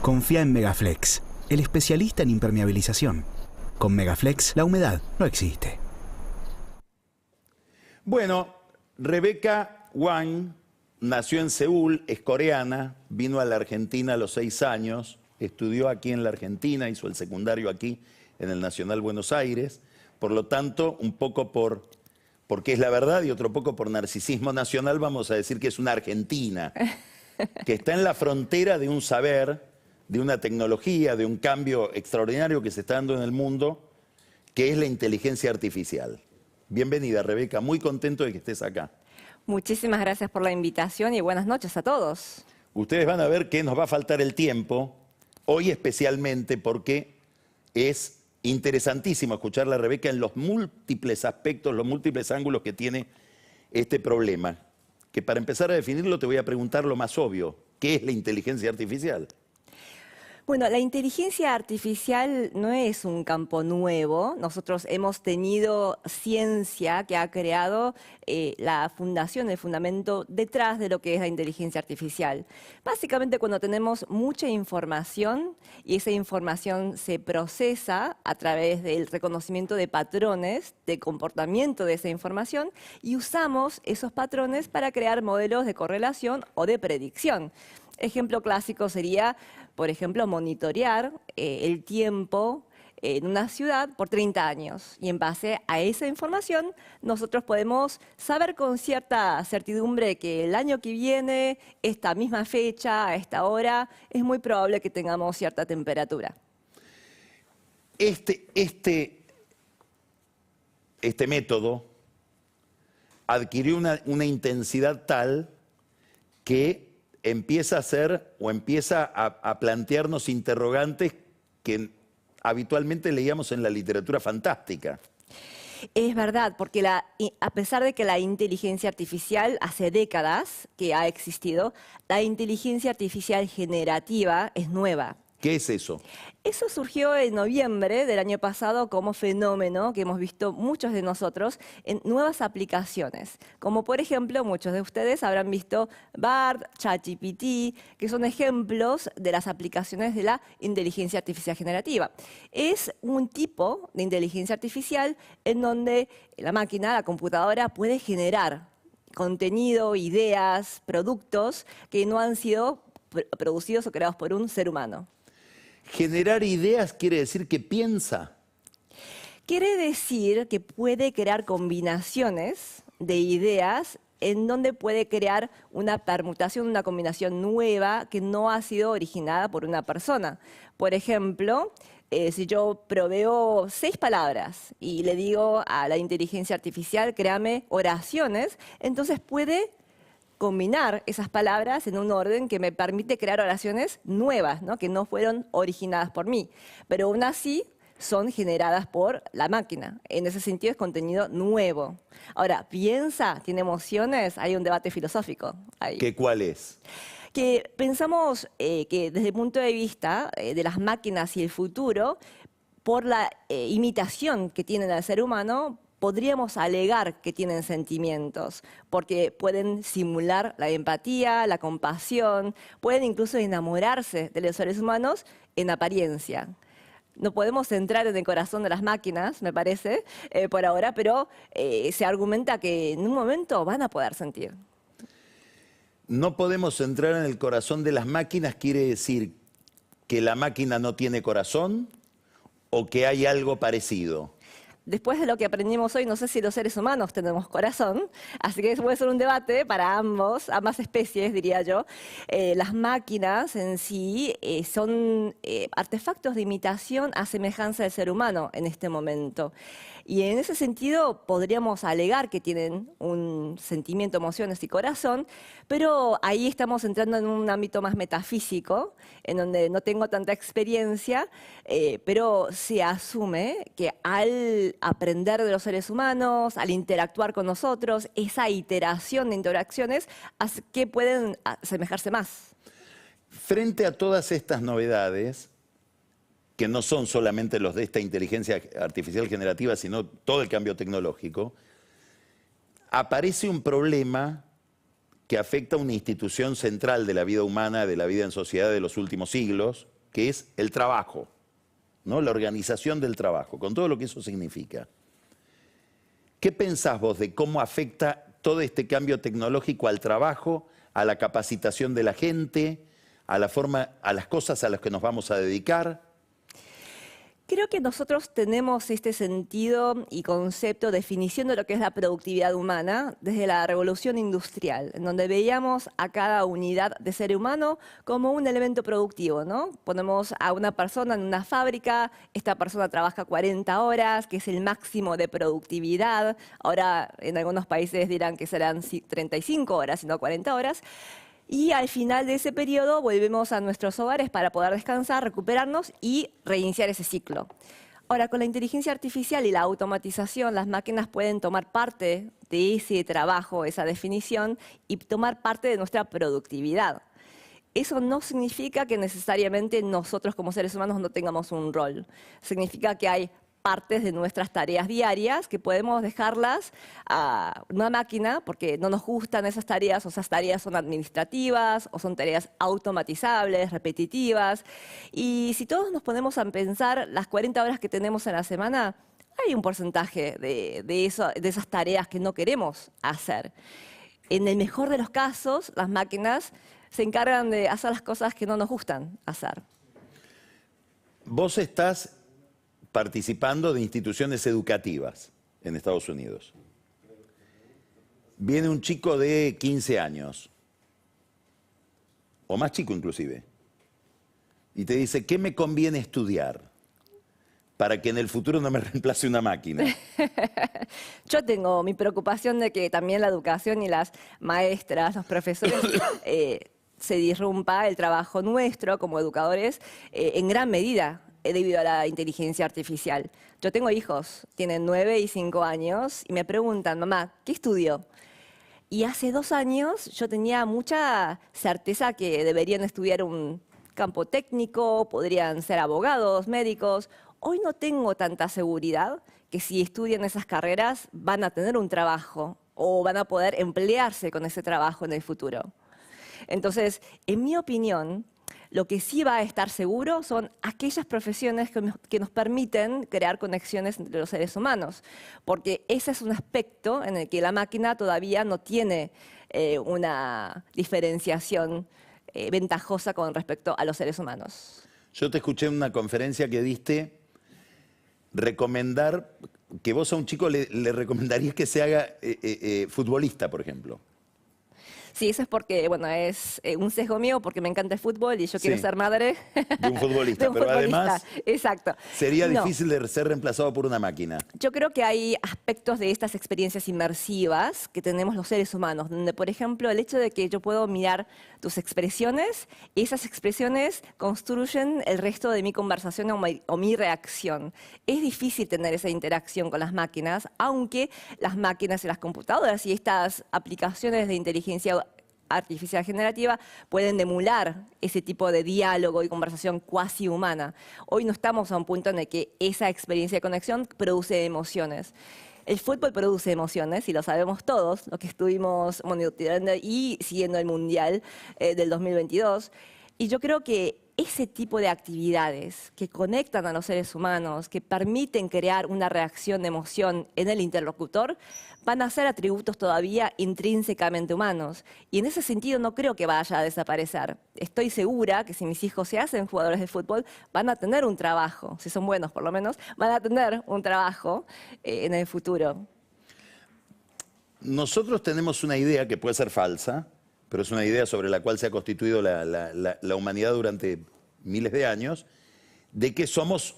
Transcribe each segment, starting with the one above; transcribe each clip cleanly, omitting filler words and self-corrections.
Confía en Megaflex, el especialista en impermeabilización. Con Megaflex, la humedad no existe. Bueno, Rebecca Wang nació en Seúl, es coreana, vino a la Argentina a los 6 años, estudió aquí en la Argentina, hizo el secundario aquí en el Nacional Buenos Aires. Por lo tanto, un poco porque es la verdad y otro poco por narcisismo nacional, vamos a decir que es una argentina, que está en la frontera de un saber, de una tecnología, de un cambio extraordinario que se está dando en el mundo, que es la inteligencia artificial. Bienvenida, Rebeca, muy contento de que estés acá. Muchísimas gracias por la invitación y buenas noches a todos. Ustedes van a ver que nos va a faltar el tiempo, hoy especialmente porque es interesantísimo escuchar a Rebeca en los múltiples aspectos, los múltiples ángulos que tiene este problema. Que para empezar a definirlo te voy a preguntar lo más obvio, ¿qué es la inteligencia artificial? Bueno, la inteligencia artificial no es un campo nuevo. Nosotros hemos tenido ciencia que ha creado la fundación, el fundamento detrás de lo que es la inteligencia artificial. Básicamente cuando tenemos mucha información y esa información se procesa a través del reconocimiento de patrones de comportamiento de esa información y usamos esos patrones para crear modelos de correlación o de predicción. Ejemplo clásico sería, por ejemplo, monitorear el tiempo en una ciudad por 30 años. Y en base a esa información, nosotros podemos saber con cierta certidumbre que el año que viene, esta misma fecha, a esta hora, es muy probable que tengamos cierta temperatura. Este método adquirió una intensidad tal que empieza a hacer o empieza a plantearnos interrogantes que habitualmente leíamos en la literatura fantástica. Es verdad, porque a pesar de que la inteligencia artificial hace décadas que ha existido, la inteligencia artificial generativa es nueva. ¿Qué es eso? Eso surgió en noviembre del año pasado como fenómeno que hemos visto muchos de nosotros en nuevas aplicaciones. Como por ejemplo, muchos de ustedes habrán visto Bard, ChatGPT, que son ejemplos de las aplicaciones de la inteligencia artificial generativa. Es un tipo de inteligencia artificial en donde la máquina, la computadora, puede generar contenido, ideas, productos que no han sido producidos o creados por un ser humano. Generar ideas quiere decir que piensa. Quiere decir que puede crear combinaciones de ideas en donde puede crear una permutación, una combinación nueva que no ha sido originada por una persona. Por ejemplo, si yo proveo 6 palabras y le digo a la inteligencia artificial, créame oraciones, entonces puede combinar esas palabras en un orden que me permite crear oraciones nuevas, ¿no? Que no fueron originadas por mí, pero aún así son generadas por la máquina. En ese sentido es contenido nuevo. Ahora, piensa, tiene emociones, hay un debate filosófico ahí. ¿Qué cuál es? Que pensamos que desde el punto de vista de las máquinas y el futuro, por la imitación que tienen al ser humano, podríamos alegar que tienen sentimientos, porque pueden simular la empatía, la compasión, pueden incluso enamorarse de los seres humanos en apariencia. No podemos entrar en el corazón de las máquinas, me parece, por ahora, pero se argumenta que en un momento van a poder sentir. No podemos entrar en el corazón de las máquinas, quiere decir que la máquina no tiene corazón o que hay algo parecido. Después de lo que aprendimos hoy, no sé si los seres humanos tenemos corazón, así que puede ser un debate para ambas especies, diría yo. Las máquinas en sí son artefactos de imitación a semejanza del ser humano en este momento. Y en ese sentido podríamos alegar que tienen un sentimiento, emociones y corazón, pero ahí estamos entrando en un ámbito más metafísico, en donde no tengo tanta experiencia, pero se asume que al aprender de los seres humanos, al interactuar con nosotros, esa iteración de interacciones hace que pueden asemejarse más. Frente a todas estas novedades, que no son solamente los de esta inteligencia artificial generativa, sino todo el cambio tecnológico, aparece un problema que afecta a una institución central de la vida humana, de la vida en sociedad de los últimos siglos, que es el trabajo, ¿no? La organización del trabajo, con todo lo que eso significa. ¿Qué pensás vos de cómo afecta todo este cambio tecnológico al trabajo, a la capacitación de la gente, a la forma, a las cosas a las que nos vamos a dedicar? Creo que nosotros tenemos este sentido y concepto, definición de lo que es la productividad humana desde la revolución industrial, en donde veíamos a cada unidad de ser humano como un elemento productivo, ¿no? Ponemos a una persona en una fábrica, esta persona trabaja 40 horas, que es el máximo de productividad. Ahora en algunos países dirán que serán 35 horas, sino 40 horas. Y al final de ese periodo volvemos a nuestros hogares para poder descansar, recuperarnos y reiniciar ese ciclo. Ahora, con la inteligencia artificial y la automatización, las máquinas pueden tomar parte de ese trabajo, esa definición, y tomar parte de nuestra productividad. Eso no significa que necesariamente nosotros como seres humanos no tengamos un rol. Significa que hay partes de nuestras tareas diarias que podemos dejarlas a una máquina porque no nos gustan esas tareas, o esas tareas son administrativas o son tareas automatizables, repetitivas. Y si todos nos ponemos a pensar las 40 horas que tenemos en la semana, hay un porcentaje de esas tareas que no queremos hacer. En el mejor de los casos, las máquinas se encargan de hacer las cosas que no nos gustan hacer. Vos estás participando de instituciones educativas en Estados Unidos. Viene un chico de 15 años, o más chico inclusive, y te dice, ¿qué me conviene estudiar para que en el futuro no me reemplace una máquina? Yo tengo mi preocupación de que también la educación y las maestras, los profesores, se disrumpa el trabajo nuestro como educadores en gran medida debido a la inteligencia artificial. Yo tengo hijos, tienen 9 y 5 años, y me preguntan, mamá, ¿qué estudio? Y hace 2 años yo tenía mucha certeza que deberían estudiar un campo técnico, podrían ser abogados, médicos. Hoy no tengo tanta seguridad que si estudian esas carreras van a tener un trabajo o van a poder emplearse con ese trabajo en el futuro. Entonces, en mi opinión, lo que sí va a estar seguro son aquellas profesiones que nos permiten crear conexiones entre los seres humanos, porque ese es un aspecto en el que la máquina todavía no tiene una diferenciación ventajosa con respecto a los seres humanos. Yo te escuché en una conferencia que diste recomendar, que vos a un chico le recomendarías que se haga futbolista, por ejemplo. Sí, eso es porque, bueno, es un sesgo mío porque me encanta el fútbol y yo quiero ser madre de un futbolista. de un pero futbolista. Además Exacto. sería difícil de ser reemplazado por una máquina. Yo creo que hay aspectos de estas experiencias inmersivas que tenemos los seres humanos, donde, por ejemplo, el hecho de que yo puedo mirar tus expresiones, y esas expresiones construyen el resto de mi conversación o mi reacción. Es difícil tener esa interacción con las máquinas, aunque las máquinas y las computadoras y estas aplicaciones de inteligencia artificial generativa pueden emular ese tipo de diálogo y conversación cuasi humana. Hoy no estamos a un punto en el que esa experiencia de conexión produce emociones. El fútbol produce emociones y lo sabemos todos, los que estuvimos monitoreando y siguiendo el Mundial del 2022. Y yo creo que ese tipo de actividades que conectan a los seres humanos, que permiten crear una reacción de emoción en el interlocutor, van a ser atributos todavía intrínsecamente humanos. Y en ese sentido no creo que vaya a desaparecer. Estoy segura que si mis hijos se hacen jugadores de fútbol, van a tener un trabajo, si son buenos por lo menos, van a tener un trabajo en el futuro. Nosotros tenemos una idea que puede ser falsa, pero es una idea sobre la cual se ha constituido la humanidad durante miles de años, de que somos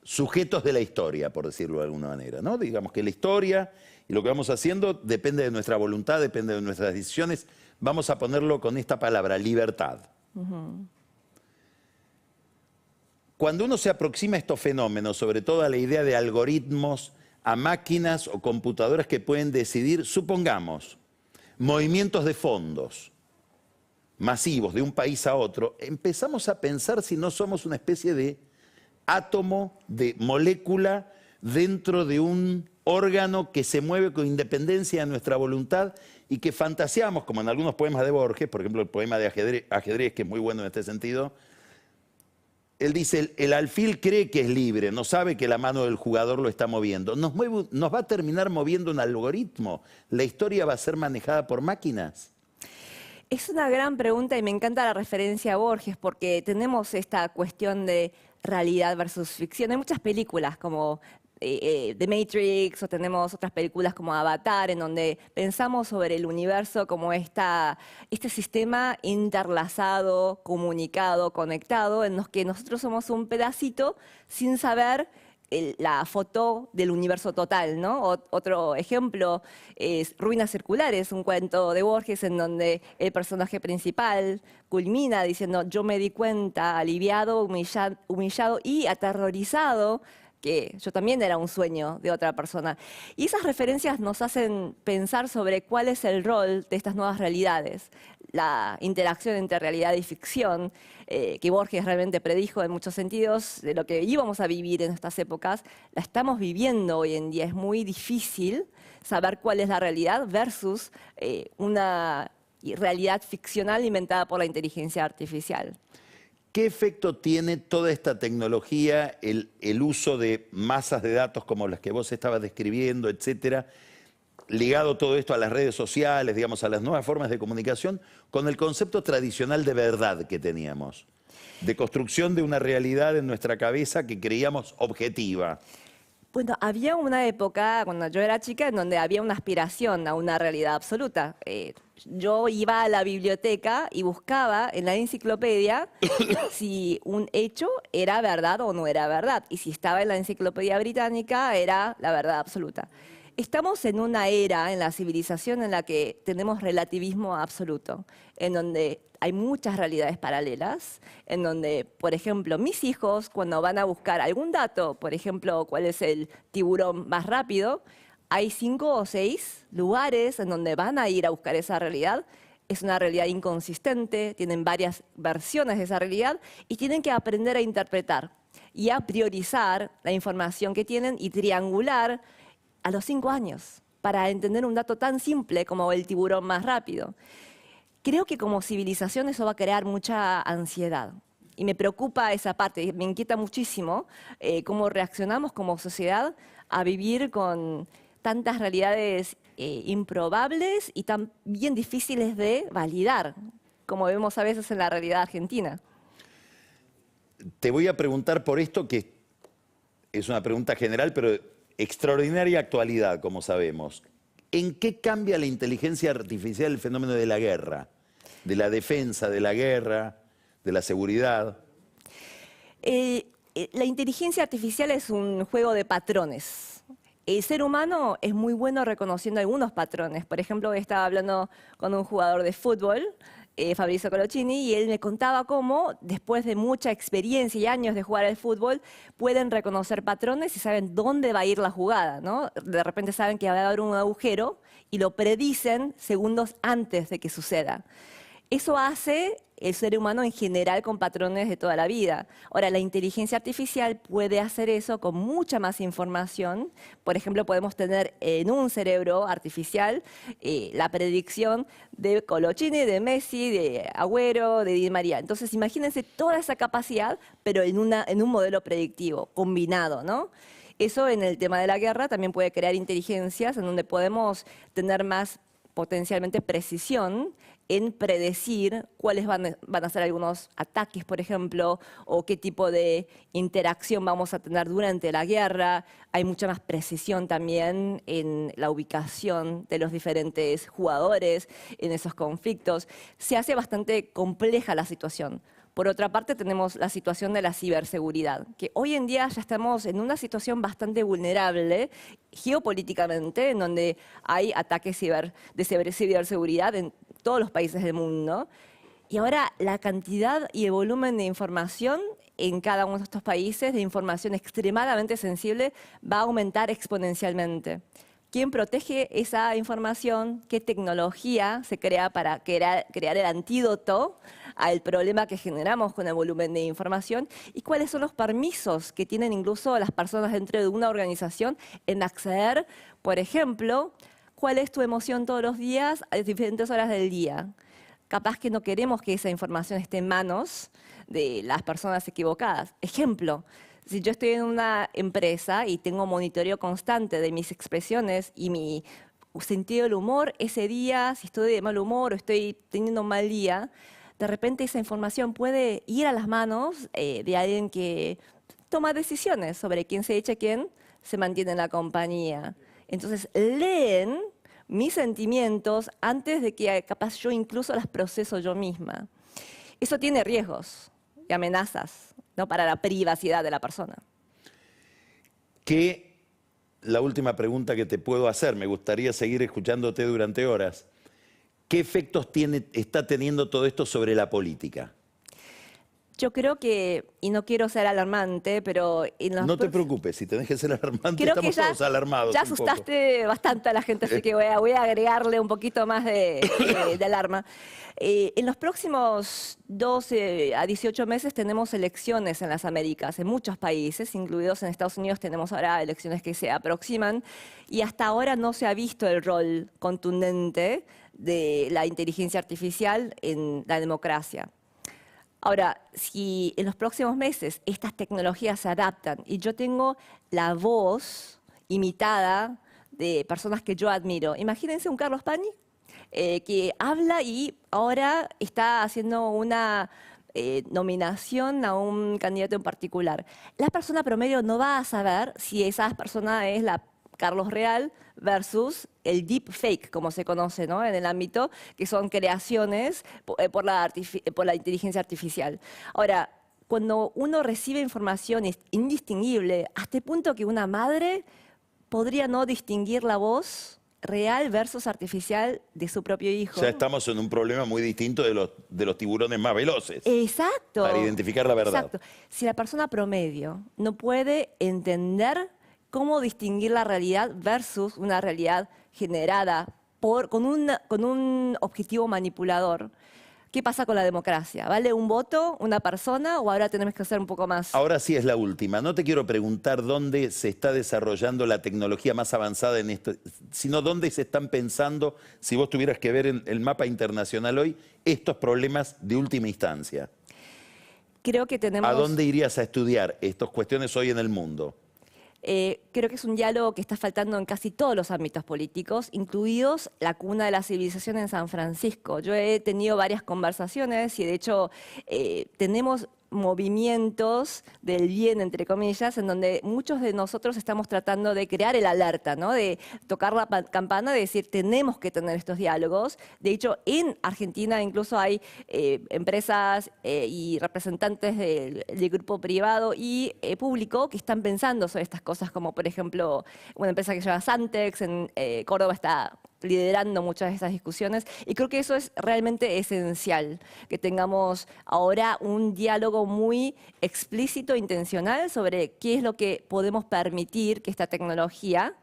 sujetos de la historia, por decirlo de alguna manera, ¿no? Digamos que la historia y lo que vamos haciendo depende de nuestra voluntad, depende de nuestras decisiones. Vamos a ponerlo con esta palabra, libertad. Cuando uno se aproxima a estos fenómenos, sobre todo a la idea de algoritmos, a máquinas o computadoras que pueden decidir, supongamos, movimientos de fondos masivos de un país a otro, empezamos a pensar si no somos una especie de átomo, de molécula dentro de un órgano que se mueve con independencia de nuestra voluntad y que fantaseamos, como en algunos poemas de Borges, por ejemplo el poema de ajedrez, que es muy bueno en este sentido, Él dice, el alfil cree que es libre, no sabe que la mano del jugador lo está moviendo. Nos va a terminar moviendo un algoritmo. ¿La historia va a ser manejada por máquinas? Es una gran pregunta y me encanta la referencia a Borges porque tenemos esta cuestión de realidad versus ficción. Hay muchas películas como The Matrix o tenemos otras películas como Avatar en donde pensamos sobre el universo como este sistema interlazado, comunicado, conectado, en los que nosotros somos un pedacito sin saber la foto del universo total, ¿no? Otro ejemplo es Ruinas Circulares, un cuento de Borges en donde el personaje principal culmina diciendo yo me di cuenta, aliviado, humillado y aterrorizado, que yo también era un sueño de otra persona. Y esas referencias nos hacen pensar sobre cuál es el rol de estas nuevas realidades, la interacción entre realidad y ficción, que Borges realmente predijo en muchos sentidos de lo que íbamos a vivir en estas épocas, la estamos viviendo hoy en día. Es muy difícil saber cuál es la realidad versus una realidad ficcional inventada por la inteligencia artificial. ¿Qué efecto tiene toda esta tecnología, el uso de masas de datos como las que vos estabas describiendo, etcétera, ligado todo esto a las redes sociales, digamos, a las nuevas formas de comunicación, con el concepto tradicional de verdad que teníamos, de construcción de una realidad en nuestra cabeza que creíamos objetiva? Bueno, había una época, cuando yo era chica, en donde había una aspiración a una realidad absoluta. Yo iba a la biblioteca y buscaba en la enciclopedia si un hecho era verdad o no era verdad. Y si estaba en la enciclopedia británica, era la verdad absoluta. Estamos en una era en la civilización en la que tenemos relativismo absoluto, en donde hay muchas realidades paralelas, en donde, por ejemplo, mis hijos, cuando van a buscar algún dato, por ejemplo, cuál es el tiburón más rápido, hay 5 o 6 lugares en donde van a ir a buscar esa realidad. Es una realidad inconsistente, tienen varias versiones de esa realidad y tienen que aprender a interpretar y a priorizar la información que tienen y triangular a los 5 años para entender un dato tan simple como el tiburón más rápido. Creo que como civilización eso va a crear mucha ansiedad y me preocupa esa parte, me inquieta muchísimo cómo reaccionamos como sociedad a vivir con tantas realidades improbables y tan bien difíciles de validar, como vemos a veces en la realidad argentina. Te voy a preguntar por esto, que es una pregunta general, pero extraordinaria actualidad, como sabemos. ¿En qué cambia la inteligencia artificial el fenómeno de la guerra? De la defensa, de la guerra, de la seguridad. La inteligencia artificial es un juego de patrones. El ser humano es muy bueno reconociendo algunos patrones. Por ejemplo, estaba hablando con un jugador de fútbol, Fabrizio Colocini, y él me contaba cómo, después de mucha experiencia y años de jugar al fútbol, pueden reconocer patrones y saben dónde va a ir la jugada, ¿no? De repente saben que va a haber un agujero y lo predicen segundos antes de que suceda. Eso hace el ser humano en general con patrones de toda la vida. Ahora, la inteligencia artificial puede hacer eso con mucha más información. Por ejemplo, podemos tener en un cerebro artificial la predicción de Colocini, de Messi, de Agüero, de Di María. Entonces, imagínense toda esa capacidad, pero en un modelo predictivo, combinado, ¿no? Eso en el tema de la guerra también puede crear inteligencias en donde podemos tener más potencialmente precisión en predecir cuáles van a ser algunos ataques, por ejemplo, o qué tipo de interacción vamos a tener durante la guerra. Hay mucha más precisión también en la ubicación de los diferentes jugadores en esos conflictos. Se hace bastante compleja la situación. Por otra parte, tenemos la situación de la ciberseguridad, que hoy en día ya estamos en una situación bastante vulnerable geopolíticamente, en donde hay ataques de ciberseguridad en todos los países del mundo. Y ahora la cantidad y el volumen de información en cada uno de estos países, de información extremadamente sensible, va a aumentar exponencialmente. ¿Quién protege esa información? ¿Qué tecnología se crea para crear el antídoto al problema que generamos con el volumen de información? ¿Y cuáles son los permisos que tienen incluso las personas dentro de una organización en acceder, por ejemplo, cuál es tu emoción todos los días a diferentes horas del día? capaz que no queremos que esa información esté en manos de las personas equivocadas. Ejemplo, si yo estoy en una empresa y tengo monitoreo constante de mis expresiones y mi sentido del humor ese día, si estoy de mal humor o estoy teniendo un mal día, de repente esa información puede ir a las manos de alguien que toma decisiones sobre quién se echa, quién se mantiene en la compañía. Entonces leen mis sentimientos antes de que capaz yo incluso las proceso yo misma. Eso tiene riesgos y amenazas, ¿no?, para la privacidad de la persona. La última pregunta que te puedo hacer, me gustaría seguir escuchándote durante horas. ¿Qué efectos está teniendo todo esto sobre la política? Yo creo que, y no quiero ser alarmante, pero... No te preocupes, si tenés que ser alarmante, creo estamos todos alarmados. Ya asustaste bastante a la gente, así que voy a agregarle un poquito más de alarma. En los próximos 12 a 18 meses tenemos elecciones en las Américas, en muchos países, incluidos en Estados Unidos tenemos ahora elecciones que se aproximan, y hasta ahora no se ha visto el rol contundente de la inteligencia artificial en la democracia. Ahora, si en los próximos meses estas tecnologías se adaptan y yo tengo la voz imitada de personas que yo admiro, imagínense un Carlos Pañi que habla y ahora está haciendo una nominación a un candidato en particular. La persona promedio no va a saber si esa persona es la Carlos Real versus el deepfake, como se conoce, ¿no?, en el ámbito, que son creaciones por la inteligencia artificial. Ahora, cuando uno recibe información indistinguible, hasta el punto que una madre podría no distinguir la voz real versus artificial de su propio hijo. Ya estamos en un problema muy distinto de los tiburones más veloces. Exacto. Para identificar la verdad. Exacto. Si la persona promedio no puede entender cómo distinguir la realidad versus una realidad generada con un objetivo manipulador, ¿qué pasa con la democracia? ¿Vale un voto, una persona, o ahora tenemos que hacer un poco más? Ahora sí es la última. No te quiero preguntar dónde se está desarrollando la tecnología más avanzada en esto, sino dónde se están pensando, si vos tuvieras que ver en el mapa internacional hoy, estos problemas de última instancia. Creo que tenemos... ¿A dónde irías a estudiar estas cuestiones hoy en el mundo? Creo que es un diálogo que está faltando en casi todos los ámbitos políticos, incluidos la cuna de la civilización en San Francisco. Yo he tenido varias conversaciones y de hecho tenemos movimientos del bien, entre comillas, en donde muchos de nosotros estamos tratando de crear el alerta, ¿no?, de tocar la campana, de decir, tenemos que tener estos diálogos. De hecho, en Argentina incluso hay empresas y representantes del grupo privado y público que están pensando sobre estas cosas, como por ejemplo una empresa que se llama Santex, en Córdoba está liderando muchas de estas discusiones, y creo que eso es realmente esencial, que tengamos ahora un diálogo muy explícito, intencional, sobre qué es lo que podemos permitir que esta tecnología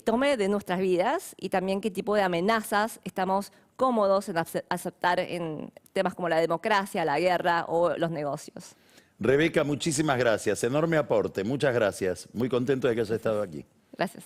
tome de nuestras vidas y también qué tipo de amenazas estamos cómodos en aceptar en temas como la democracia, la guerra o los negocios. Rebeca, muchísimas gracias. Enorme aporte. Muchas gracias. Muy contento de que hayas estado aquí. Gracias.